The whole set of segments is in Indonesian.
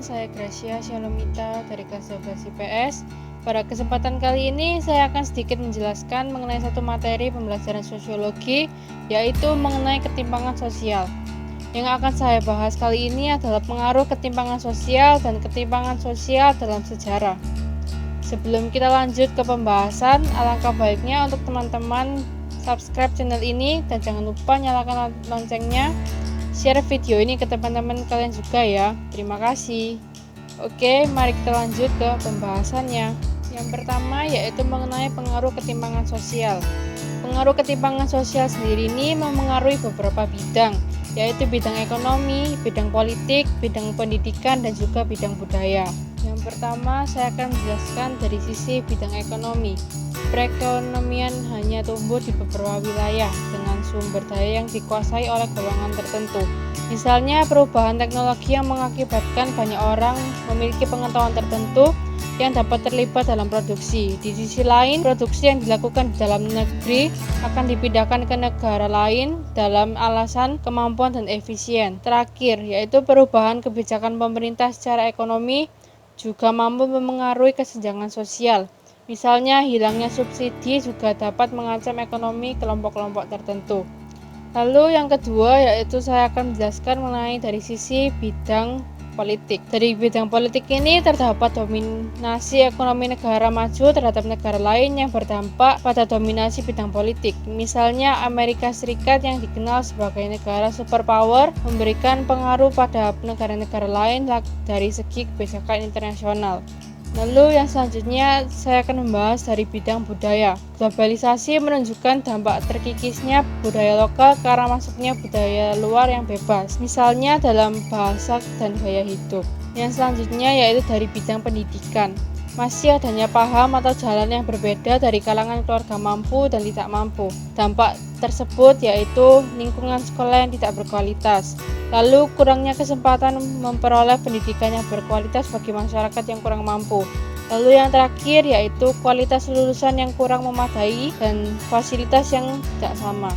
saya Gracia Shalomita dari kelas 12 IPS. Pada kesempatan kali ini saya akan sedikit menjelaskan mengenai satu materi pembelajaran sosiologi, yaitu mengenai ketimpangan sosial. Yang akan saya bahas kali ini adalah pengaruh ketimpangan sosial dan ketimpangan sosial dalam sejarah. Sebelum kita lanjut ke pembahasan, alangkah baiknya untuk teman-teman subscribe channel ini dan jangan lupa nyalakan loncengnya. Share video ini ke teman-teman kalian juga ya. Terima kasih. Oke, mari kita lanjut ke pembahasannya. Yang pertama yaitu mengenai pengaruh ketimpangan sosial. Pengaruh ketimpangan sosial sendiri ini memengaruhi beberapa bidang, yaitu bidang ekonomi, bidang politik, bidang pendidikan, dan juga bidang budaya. Yang pertama, saya akan menjelaskan dari sisi bidang ekonomi. Perekonomian hanya tumbuh di beberapa wilayah dengan sumber daya yang dikuasai oleh golongan tertentu. Misalnya, perubahan teknologi yang mengakibatkan banyak orang memiliki pengetahuan tertentu yang dapat terlibat dalam produksi. Di sisi lain, produksi yang dilakukan di dalam negeri akan dipindahkan ke negara lain dalam alasan kemampuan dan efisien. Terakhir, yaitu perubahan kebijakan pemerintah secara ekonomi juga mampu memengaruhi kesenjangan sosial. Misalnya, hilangnya subsidi juga dapat mengancam ekonomi kelompok-kelompok tertentu. Lalu yang kedua yaitu saya akan menjelaskan mengenai dari sisi bidang politik. Dari bidang politik ini terdapat dominasi ekonomi negara maju terhadap negara lain yang berdampak pada dominasi bidang politik. Misalnya Amerika Serikat yang dikenal sebagai negara superpower memberikan pengaruh pada negara-negara lain dari segi kebijakan internasional. Lalu yang selanjutnya saya akan membahas dari bidang budaya. Globalisasi menunjukkan dampak terkikisnya budaya lokal ke arah masuknya budaya luar yang bebas, misalnya dalam bahasa dan gaya hidup. Yang selanjutnya yaitu dari bidang pendidikan. Masih adanya paham atau jalan yang berbeda dari kalangan keluarga mampu dan tidak mampu. Dampak tersebut yaitu lingkungan sekolah yang tidak berkualitas. Lalu kurangnya kesempatan memperoleh pendidikan yang berkualitas bagi masyarakat yang kurang mampu. Lalu yang terakhir yaitu kualitas lulusan yang kurang memadai dan fasilitas yang tidak sama.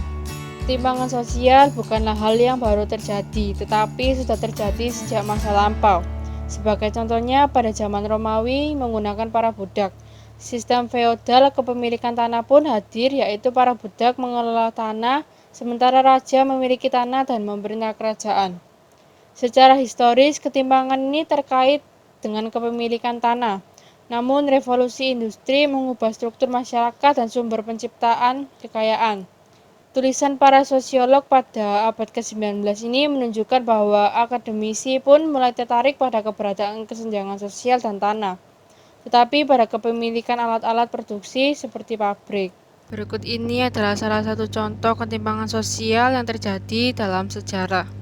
Ketimpangan sosial bukanlah hal yang baru terjadi, tetapi sudah terjadi sejak masa lampau. Sebagai contohnya, pada zaman Romawi menggunakan para budak. Sistem feodal kepemilikan tanah pun hadir, yaitu para budak mengelola tanah, sementara raja memiliki tanah dan memerintah kerajaan. Secara historis, ketimpangan ini terkait dengan kepemilikan tanah. Namun, revolusi industri mengubah struktur masyarakat dan sumber penciptaan kekayaan. Tulisan para sosiolog pada abad ke-19 ini menunjukkan bahwa akademisi pun mulai tertarik pada keberadaan kesenjangan sosial dan tanah, tetapi pada kepemilikan alat-alat produksi seperti pabrik. Berikut ini adalah salah satu contoh ketimpangan sosial yang terjadi dalam sejarah.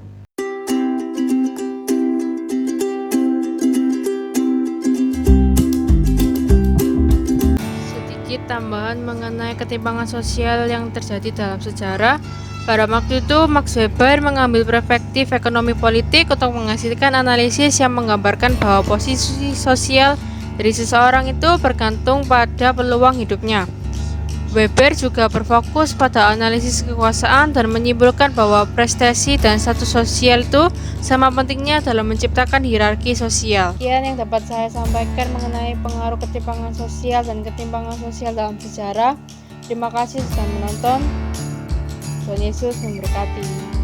Tambahan mengenai ketimpangan sosial yang terjadi dalam sejarah. Pada waktu itu, Max Weber mengambil perspektif ekonomi politik untuk menghasilkan analisis yang menggambarkan bahwa posisi sosial dari seseorang itu bergantung pada peluang hidupnya. Weber juga berfokus pada analisis kekuasaan dan menyimpulkan bahwa prestasi dan status sosial itu sama pentingnya dalam menciptakan hierarki sosial. Sekian yang dapat saya sampaikan mengenai pengaruh ketimpangan sosial dan ketimpangan sosial dalam sejarah. Terima kasih sudah menonton. Tuhan Yesus memberkati.